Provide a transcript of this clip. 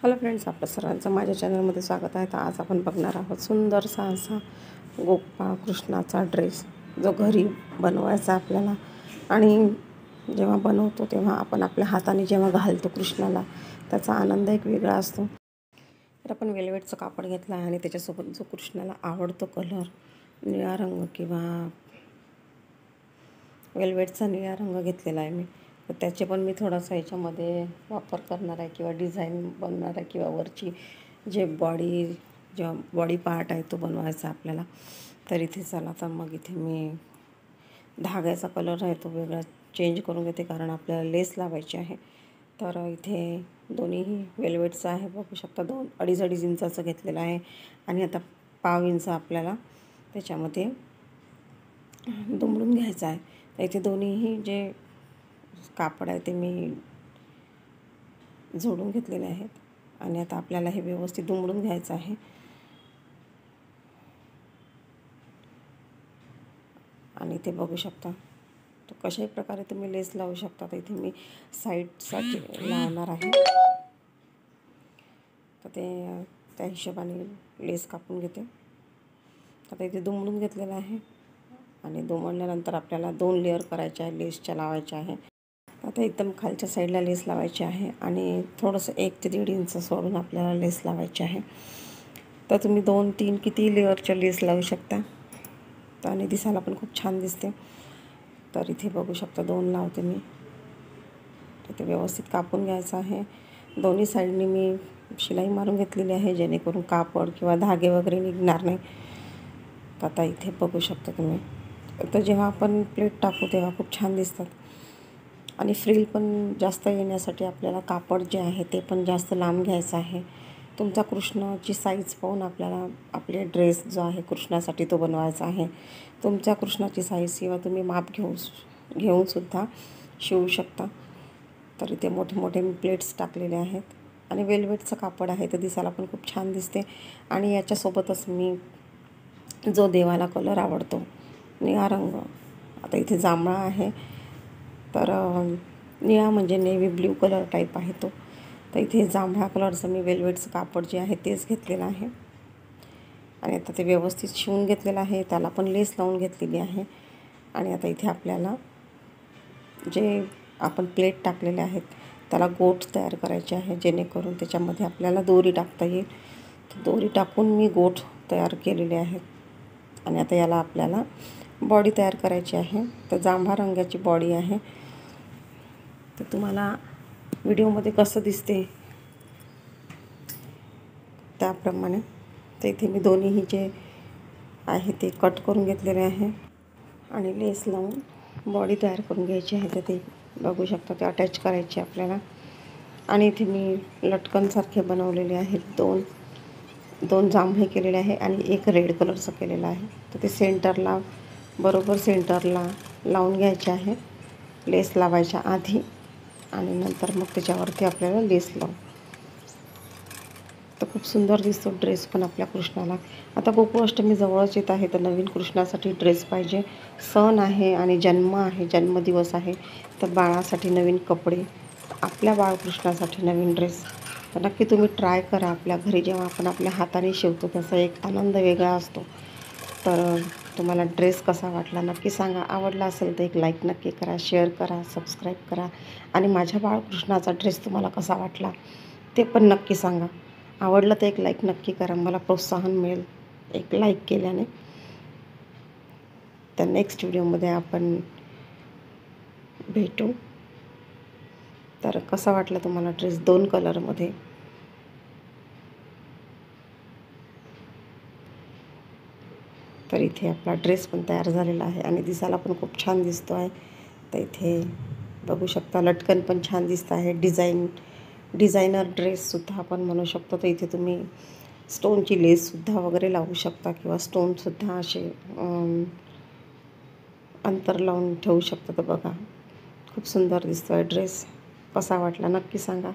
Hello friends, आपलं सर्वांचं माझ्या चॅनलमध्ये स्वागत आहे. तर आज आपण बघणार आहोत सुंदरसा असा गोपाळ कृष्णाचा ड्रेस, जो घरी बनवायचा आपल्याला. आणि जेव्हा बनवतो तेव्हा आपण आपल्या हाताने जेव्हा घालतो कृष्णाला, त्याचा आनंद एक वेगळा असतो. तर आपण वेल्वेटचं कापड घेतलं आहे आणि त्याच्यासोबत जो कृष्णाला आवडतो कलर, निळा रंग किंवा वेल्वेटचा निळा रंग घेतलेला आहे मी. तर त्याचे पण मी थोडासा याच्यामध्ये वापर करणार आहे किंवा डिझाईन बनवणार आहे किंवा वरची जे बॉडी पार्ट आहे तो बनवायचा आपल्याला. तर इथे चला, तर मग इथे मी धाग्याचा कलर आहे तो वेगळा चेंज करून घेते, कारण आपल्याला लेस लावायची आहे. तर इथे दोन्हीही वेल्वेटचं आहे, बघू शकता. 2-2.5 इंचाचं घेतलेलं आहे आणि आता पाव इंच आपल्याला त्याच्यामध्ये दुमडून घ्यायचं आहे. तर इथे दोन्हीही जे कापड आहे ते मी जोडून घेतलेले आहेत आणि आता आपल्याला हे व्यवस्थित दुमडून घ्यायचं आहे. आणि ते बघू शकता, तर कशाही प्रकारे तुम्ही लेस लावू शकता. तर इथे मी साईडसाठी लावणार आहे. तर ते त्या हिशोबाने लेस कापून घेते. आता इथे दुमडून घेतलेलं आहे आणि दुमडल्यानंतर आपल्याला 2 लेअर करायच्या आहे, लेसच्या लावायच्या आहे. आता एकदम खालच्या साईडला लेस लावायची आहे आणि थोडंसं 1 ते 1.5 इंच सोडून आपल्याला लेस लावायची आहे. तर तुम्ही 2-3 किती लेअरच्या लेस लावू शकता. तर आणि दिसायला पण खूप छान दिसते. तर इथे बघू शकता 2 लावते मी. तर ते व्यवस्थित कापून घ्यायचं आहे. दोन्ही साईडनी मी शिलाई मारून घेतलेली आहे, जेणेकरून कापड किंवा धागे वगैरे निघणार नाही. तर आता इथे बघू शकता तुम्ही. तर जेव्हा आपण प्लेट टाकू तेव्हा खूप छान दिसतात. आणि फ्रिल पण जास्त येण्यासाठी आपल्याला कापड जे आहे ते पण जास्त लांब घ्यायचं आहे. तुमचा कृष्णाची साईज पाहून आपल्याला आपले ड्रेस जो आहे कृष्णासाठी तो बनवायचा आहे. तुमच्या कृष्णाची साईज किंवा तुम्ही माप घेऊनसुद्धा शिवू शकता. तर इथे मोठे मोठे मी प्लेट्स टाकलेले आहेत आणि वेल्वेटचं कापड आहे, तर दिसायला पण खूप छान दिसते. आणि याच्यासोबतच मी जो देवाला कलर आवडतो, निळा रंग, आता इथे जांभळा आहे, तर निळा म्हणजे नेव्ही ब्ल्यू कलर टाईप आहे तो. तर इथे जांभळा कलरचं मी वेल्वेटचं कापड जे आहे तेच घेतलेलं आहे आणि आता ते व्यवस्थित शिवून घेतलेलं आहे. त्याला पण लेस लावून घेतलेली आहे. आणि आता इथे आपल्याला जे आपण प्लेट टाकलेले आहेत त्याला गोट तयार करायचे आहे, जेणेकरून त्याच्यामध्ये आपल्याला दोरी टाकता येईल. तर दोरी टाकून मी गोट तयार केलेले आहेत आणि आता याला आपल्याला बॉडी तयार करायची आहे. तर जांभळा रंगाची बॉडी आहे. तर तुम्हाला व्हिडिओमध्ये कसं दिसते त्याप्रमाणे. तर इथे मी दोन्हीही जे आहे ते कट करून घेतलेले आहे आणि लेस लावून बॉडी तयार करून घ्यायची आहे. तर ते बघू शकता, ते अटॅच करायचे आपल्याला. आणि इथे मी लटकनसारखे बनवलेले आहेत. दोन जांभळे केलेले आहे आणि एक रेड कलरचं केलेलं आहे. तर ते बरोबर सेंटरला लावून घ्यायचे आहे लेस लावायच्या आधी, आणि नंतर मग त्याच्यावरती आपल्याला लेस लावू. तर खूप सुंदर दिसतो ड्रेस पण आपल्या कृष्णाला. आता गोकुळाष्टमी जवळच येत आहे, तर नवीन कृष्णासाठी ड्रेस पाहिजे. सण आहे आणि जन्म आहे, जन्मदिवस आहे, तर बाळासाठी नवीन कपडे, आपल्या बाळकृष्णासाठी नवीन ड्रेस. तर नक्की तुम्ही ट्राय करा. आपल्या घरी जेव्हा आपण आपल्या हाताने शिवतो त्याचा एक आनंद वेगळा असतो. तर तुम्हाला ड्रेस कसा वाटला नक्की सांगा. आवडला असेल तर एक लाईक नक्की करा, शेअर करा, सबस्क्राईब करा. आणि माझ्या बाळकृष्णाचा ड्रेस तुम्हाला कसा वाटला ते पण नक्की सांगा. आवडलं तर एक लाईक नक्की करा, मला प्रोत्साहन मिळेल एक लाईक केल्याने. तर नेक्स्ट व्हिडिओमध्ये आपण भेटू. तर कसा वाटला तुम्हाला ड्रेस 2 कलरमध्ये. तर इथे आपला ड्रेस पण तयार झालेला आहे आणि दिसायला पण खूप छान दिसतो आहे. तर इथे बघू शकता, लटकन पण छान दिसत आहे. डिझायनर ड्रेससुद्धा आपण म्हणू शकतो. तर इथे तुम्ही स्टोनची लेससुद्धा वगैरे लावू शकता किंवा स्टोनसुद्धा असे अंतर लावून ठेवू शकता. तर बघा, खूप सुंदर दिसतो आहे ड्रेस. कसा वाटला नक्की सांगा.